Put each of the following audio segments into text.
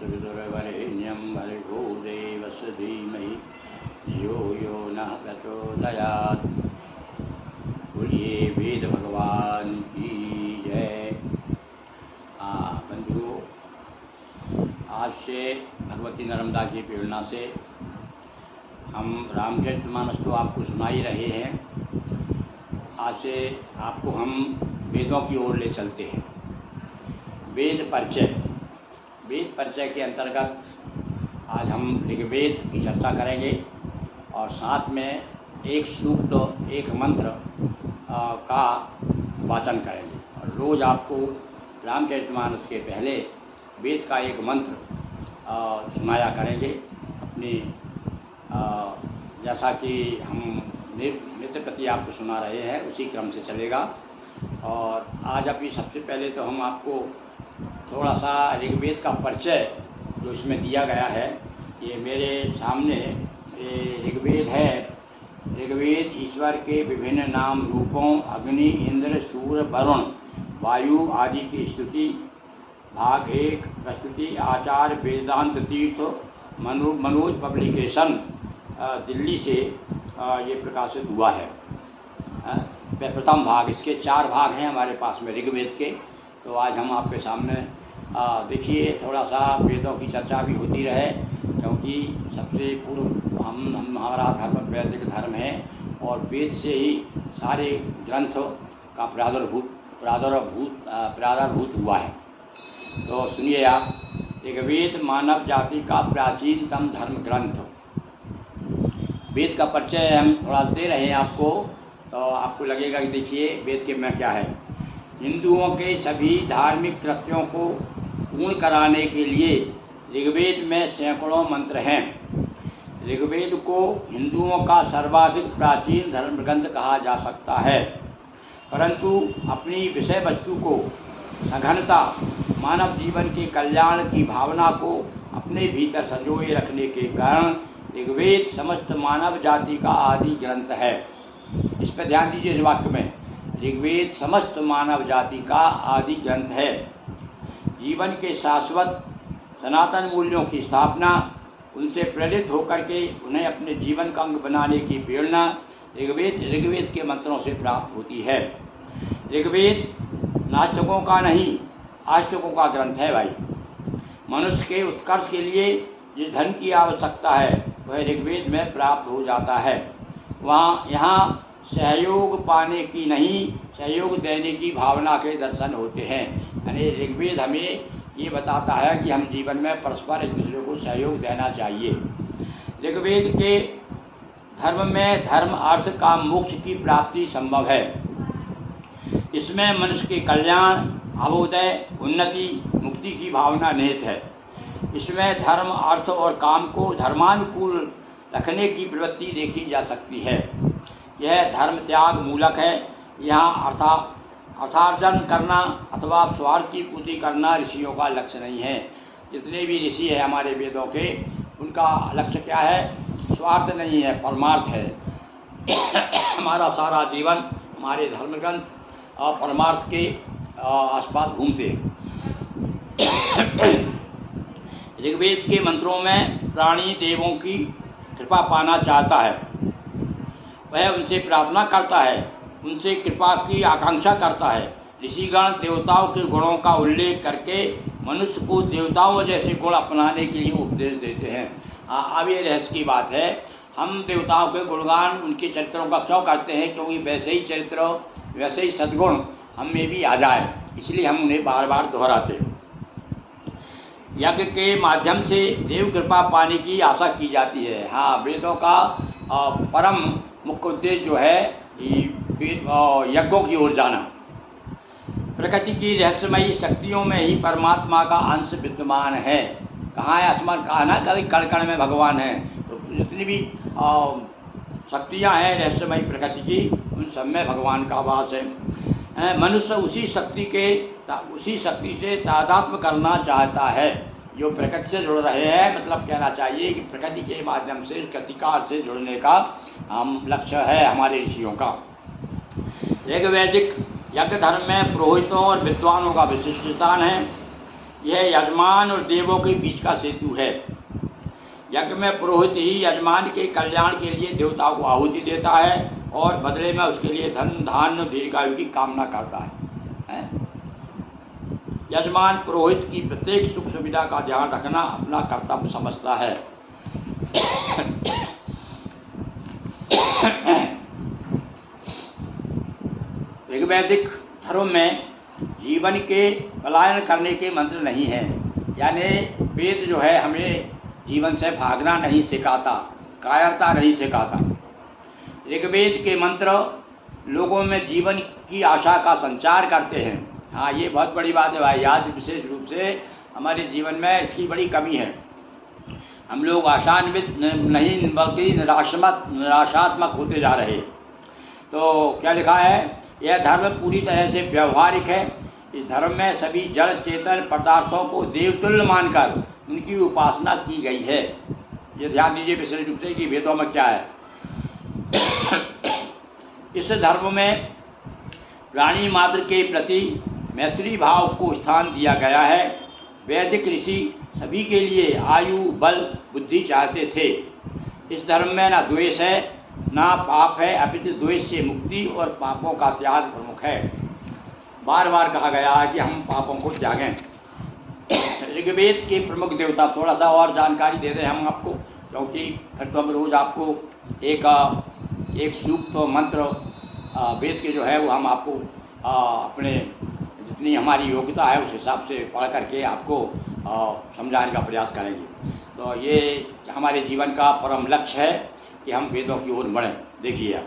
विदुरवरेण्यं भर्गो देवस्य धीमहि धियो यो नः प्रचोदयात्। बोलिए वेद भगवान की जय। बंधुओं, आज से भगवती नर्मदा की प्रेरणा से हम रामचरितमानस तो आपको सुना ही रहे हैं। आज से आपको हम वेदों की ओर ले चलते हैं। वेद परिचय के अंतर्गत आज हम ऋग्वेद की चर्चा करेंगे और साथ में एक सूक्त, एक मंत्र का वाचन करेंगे। और रोज़ आपको रामचरितमानस के पहले वेद का एक मंत्र सुनाया करेंगे। अपनी जैसा कि हम नित्य प्रति आपको सुना रहे हैं उसी क्रम से चलेगा। और आज अभी सबसे पहले तो हम आपको थोड़ा सा ऋग्वेद का परिचय जो इसमें दिया गया है, ये मेरे सामने ऋग्वेद है। ऋग्वेद ईश्वर के विभिन्न नाम रूपों, अग्नि, इंद्र, सूर्य, वरुण, वायु आदि की स्तुति, भाग 1 प्रस्तुति, आचार्य वेदांत तीर्थ, मनोज पब्लिकेशन दिल्ली से ये प्रकाशित हुआ है। प्रथम भाग, इसके 4 भाग हैं हमारे पास में ऋग्वेद के। तो आज हम आपके सामने देखिए थोड़ा सा वेदों की चर्चा भी होती रहे, क्योंकि सबसे पूर्व हमारा धर्म वैदिक धर्म है और वेद से ही सारे ग्रंथ का प्रादुर्भूत हुआ है। तो सुनिए आप, ऋग्वेद मानव जाति का प्राचीनतम धर्म ग्रंथ। वेद का परिचय हम थोड़ा दे रहे हैं आपको, तो आपको लगेगा कि देखिए वेद के में क्या है। हिंदुओं के सभी धार्मिक कृत्यों को पूर्ण कराने के लिए ऋग्वेद में सैकड़ों मंत्र हैं। ऋग्वेद को हिंदुओं का सर्वाधिक प्राचीन धर्म ग्रंथ कहा जा सकता है, परंतु अपनी विषय वस्तु को सघनता, मानव जीवन के कल्याण की भावना को अपने भीतर संजोए रखने के कारण ऋग्वेद समस्त मानव जाति का आदि ग्रंथ है। इस पर ध्यान दीजिए, इस वाक्य में ऋग्वेद समस्त मानव जाति का आदि ग्रंथ है। जीवन के शाश्वत सनातन मूल्यों की स्थापना, उनसे प्रेरित होकर के उन्हें अपने जीवन का अंग बनाने की प्रेरणा ऋग्वेद के मंत्रों से प्राप्त होती है। ऋग्वेद नास्तिकों का नहीं, आस्तिकों का ग्रंथ है भाई। मनुष्य के उत्कर्ष के लिए जिस धन की आवश्यकता है वह ऋग्वेद में प्राप्त हो जाता है। यहाँ सहयोग पाने की नहीं, सहयोग देने की भावना के दर्शन होते हैं। यानी ऋग्वेद हमें ये बताता है कि हम जीवन में परस्पर एक दूसरे को सहयोग देना चाहिए। ऋग्वेद के धर्म में धर्म, अर्थ, काम, मोक्ष की प्राप्ति संभव है। इसमें मनुष्य के कल्याण, अभ्युदय, उन्नति, मुक्ति की भावना निहित है। इसमें धर्म, अर्थ और काम को धर्मानुकूल रखने की प्रवृत्ति देखी जा सकती है। यह धर्म त्याग मूलक है। यहाँ अर्थार्जन करना अथवा स्वार्थ की पूर्ति करना ऋषियों का लक्ष्य नहीं है। जितने भी ऋषि हैं हमारे वेदों के, उनका लक्ष्य क्या है? स्वार्थ नहीं है, परमार्थ है। हमारा सारा जीवन हमारे धर्म ग्रंथ और परमार्थ के आसपास घूमते हैं। ऋग्वेद के मंत्रों में प्राणी देवों की कृपा पाना चाहता है, वह उनसे प्रार्थना करता है, उनसे कृपा की आकांक्षा करता है। ऋषिगण देवताओं के गुणों का उल्लेख करके मनुष्य को देवताओं जैसे गुण अपनाने के लिए उपदेश देते हैं। अब ये रहस्य की बात है, हम देवताओं के गुणगान, उनके चरित्रों का क्यों करते हैं? क्योंकि वैसे ही चरित्र, वैसे ही सद्गुण हम में भी आ जाए, इसलिए हम उन्हें बार बार दोहराते हैं। यज्ञ के माध्यम से देव कृपा पाने की आशा की जाती है। हाँ, वेदों का परम मुख्य उद्देश्य जो है यज्ञों की ओर जाना। प्रकृति की रहस्यमयी शक्तियों में ही परमात्मा का अंश विद्यमान है। कहाँ है? आसमान कहा ना, कभी कण कण में भगवान है। तो जितनी भी शक्तियाँ हैं रहस्यमयी प्रकृति की, उन सब में भगवान का वास है। मनुष्य उसी शक्ति से तादात्म्य करना चाहता है जो प्रकृति से जुड़ रहे हैं। मतलब कहना चाहिए कि प्रकृति के माध्यम से, कृतिकार से जुड़ने का लक्ष्य है हमारे ऋषियों का। एक वैदिक यज्ञ धर्म में पुरोहितों और विद्वानों का विशिष्ट स्थान है। यह यजमान और देवों के बीच का सेतु है। यज्ञ में पुरोहित ही यजमान के कल्याण के लिए देवताओं को आहुति देता है और बदले में उसके लिए धन धान्य दीर्घायु की कामना करता है। यजमान पुरोहित की प्रत्येक सुख सुविधा का ध्यान रखना अपना कर्तव्य समझता है। वैदिक धर्म में जीवन के पलायन करने के मंत्र नहीं हैं, यानी वेद जो है हमें जीवन से भागना नहीं सिखाता, कायरता नहीं सिखाता। ऋग्वेद के मंत्र लोगों में जीवन की आशा का संचार करते हैं। हाँ, ये बहुत बड़ी बात है भाई। आज विशेष रूप से हमारे जीवन में इसकी बड़ी कमी है। हम लोग आशान्वित नहीं बल्कि निराशात्मक होते जा रहे। तो क्या लिखा है, यह धर्म पूरी तरह से व्यवहारिक है। इस धर्म में सभी जड़ चेतन पदार्थों को देवतुल्य मानकर उनकी उपासना की गई है। ये ध्यान दीजिए विशेष रूप से कि वेदों में क्या है। इस धर्म में प्राणी मात्र के प्रति मैत्री भाव को स्थान दिया गया है। वैदिक ऋषि सभी के लिए आयु बल बुद्धि चाहते थे। इस धर्म में ना द्वेष है ना पाप है, अपितु द्वेष से मुक्ति और पापों का त्याग प्रमुख है। बार बार कहा गया है कि हम पापों को त्यागें। ऋग्वेद के प्रमुख देवता, थोड़ा सा और जानकारी दे दें हम आपको, क्योंकि फिर तो हम रोज़ आपको एक सूक्त मंत्र वेद के जो है वो हम आपको अपने जितनी हमारी योग्यता है उस हिसाब से पढ़ करके आपको समझाने का प्रयास करेंगे। तो ये हमारे जीवन का परम लक्ष्य है कि हम वेदों की ओर बढ़ें। देखिए आप,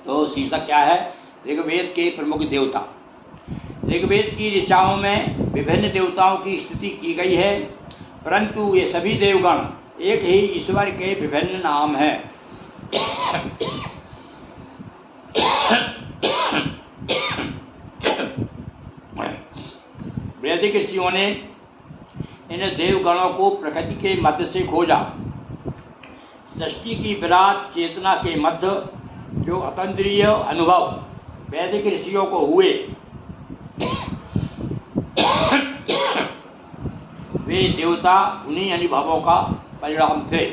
तो शीर्षक क्या है, ऋग्वेद के प्रमुख देवता। ऋग्वेद की ऋचाओं में विभिन्न देवताओं की स्तुति की गई है, परंतु ये सभी देवगण एक ही ईश्वर के विभिन्न नाम हैं। वैदिक ऋषियों ने इन देवगणों को प्रकृति के मध्य से खोजा। सृष्टि की विराट चेतना के मध्य जो अतीन्द्रिय अनुभव वैदिक ऋषियों को हुए, वे देवता उन्हीं अनुभवों का परिणाम थे।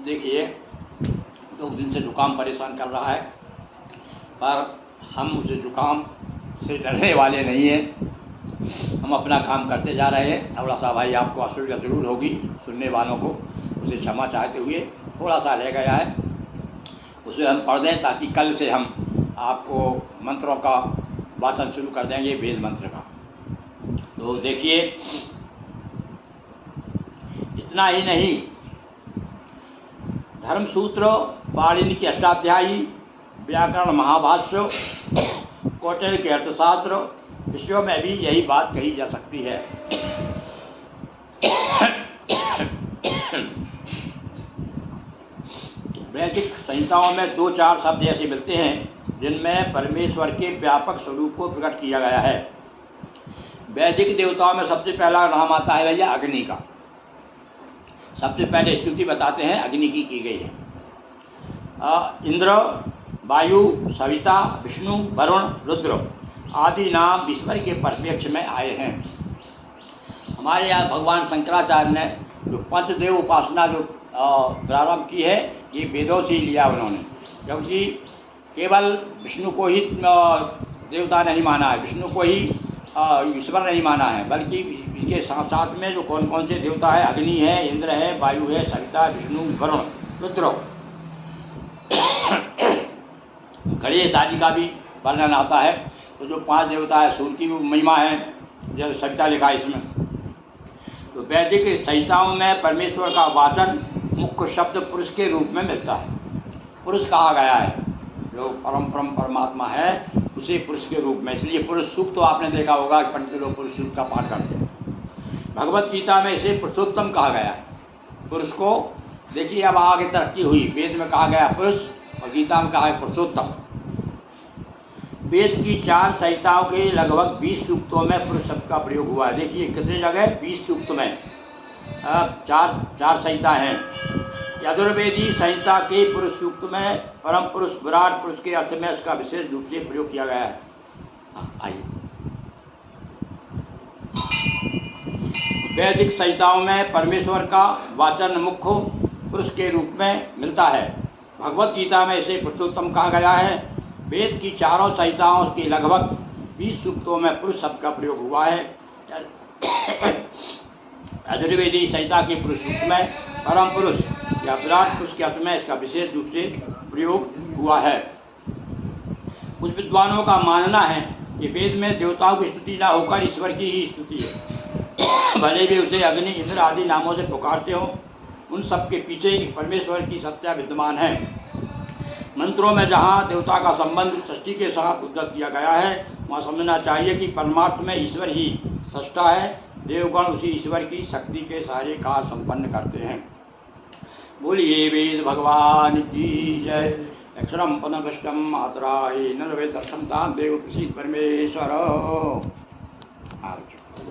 देखिए, 2 दिन से जुकाम परेशान कर रहा है, पर हम उस जुकाम से डरने वाले नहीं हैं। हम अपना काम करते जा रहे हैं। थोड़ा सा भाई आपको असुविधा ज़रूर होगी, सुनने वालों को उसे क्षमा चाहते हुए। थोड़ा सा रह गया है, उसे हम पढ़ दें ताकि कल से हम आपको मंत्रों का वाचन शुरू कर देंगे, वेद मंत्र का। तो देखिए, इतना ही नहीं, धर्मसूत्र, पाणिनि की अष्टाध्यायी, व्याकरण महाभाष्य, कौटिल्य के अर्थशास्त्र, विषयों में भी यही बात कही जा सकती है। वैदिक संहिताओं में 2-4 शब्द ऐसे मिलते हैं जिनमें परमेश्वर के व्यापक स्वरूप को प्रकट किया गया है। वैदिक देवताओं में सबसे पहला नाम आता है भैया अग्नि का। सबसे पहले स्तुति बताते हैं अग्नि की गई है। इंद्र, वायु, सविता, विष्णु, वरुण, रुद्र आदि नाम ईश्वर के परिप्रेक्ष्य में आए हैं। हमारे यहाँ भगवान शंकराचार्य ने जो पंचदेव उपासना जो प्रारंभ की है, ये वेदों से ही लिया उन्होंने, क्योंकि केवल विष्णु को ही देवता नहीं माना है, विष्णु को ही ईश्वर नहीं माना है, बल्कि इसके साथ साथ में जो कौन कौन से देवता है, अग्नि है, इंद्र है, वायु है, सविता, विष्णु, वरुण, रुद्र, गणेश आदि का भी वर्णन आता है। तो जो 5 देवता है, सूर्य की महिमा है, जैसे सविता लिखा है इसमें। तो वैदिक संहिताओं में परमेश्वर का वाचन मुख्य शब्द पुरुष के रूप में मिलता है। पुरुष कहा गया है, जो परमात्मा है उसे पुरुष के रूप में, इसलिए पुरुष सूक्त तो आपने देखा होगा कि पंडित लोग पुरुष सूक्त का पाठ करते हैं। भगवत गीता में इसे पुरुषोत्तम कहा गया है। पुरुष को देखिए, अब आगे तरक्की हुई, वेद में कहा गया पुरुष और गीता में कहा है पुरुषोत्तम। वेद की 4 संहिताओं के लगभग 20 सूक्तों में पुरुष शब्द का प्रयोग हुआ है। देखिए कितनी जगह, 20 सूक्त में 4 संहिता हैं। यजुर्वेदी संहिता के पुरुष सूक्त में परम पुरुष विराट पुरुष के अर्थ में इसका विशेष रूप से प्रयोग किया गया है। आइए, वैदिक संहिताओं में परमेश्वर का वाचन मुख्य पुरुष के रूप में मिलता है। भगवत गीता में इसे पुरुषोत्तम कहा गया है। वेद की चारों संहिताओं के लगभग 20 सूक्तों में पुरुष शब्द का प्रयोग हुआ है। यजुर्वेदी संहिता के पुरुष सूक्त में परम पुरुष या विराट पुरुष के अर्थ में इसका विशेष रूप से प्रयोग हुआ है। कुछ विद्वानों का मानना है कि वेद में देवताओं की स्तुति न होकर ईश्वर की ही स्तुति है। भले भी उसे अग्नि, इंद्र आदि नामों से पुकारते हों, उन सब के पीछे परमेश्वर की सत्ता विद्यमान है। मंत्रों में जहाँ देवता का संबंध सृष्टि के साथ उद्धृत किया गया है, वहाँ समझना चाहिए कि परमार्थ में ईश्वर ही सृष्टा है। देवगण उसी ईश्वर की शक्ति के सारे कार्य संपन्न करते हैं। बोलिए वेद भगवान की जय। अक्षरम पदभ्रष्टम मातरा नरवे दर्शनता देव प्रसीद परमेश्वर।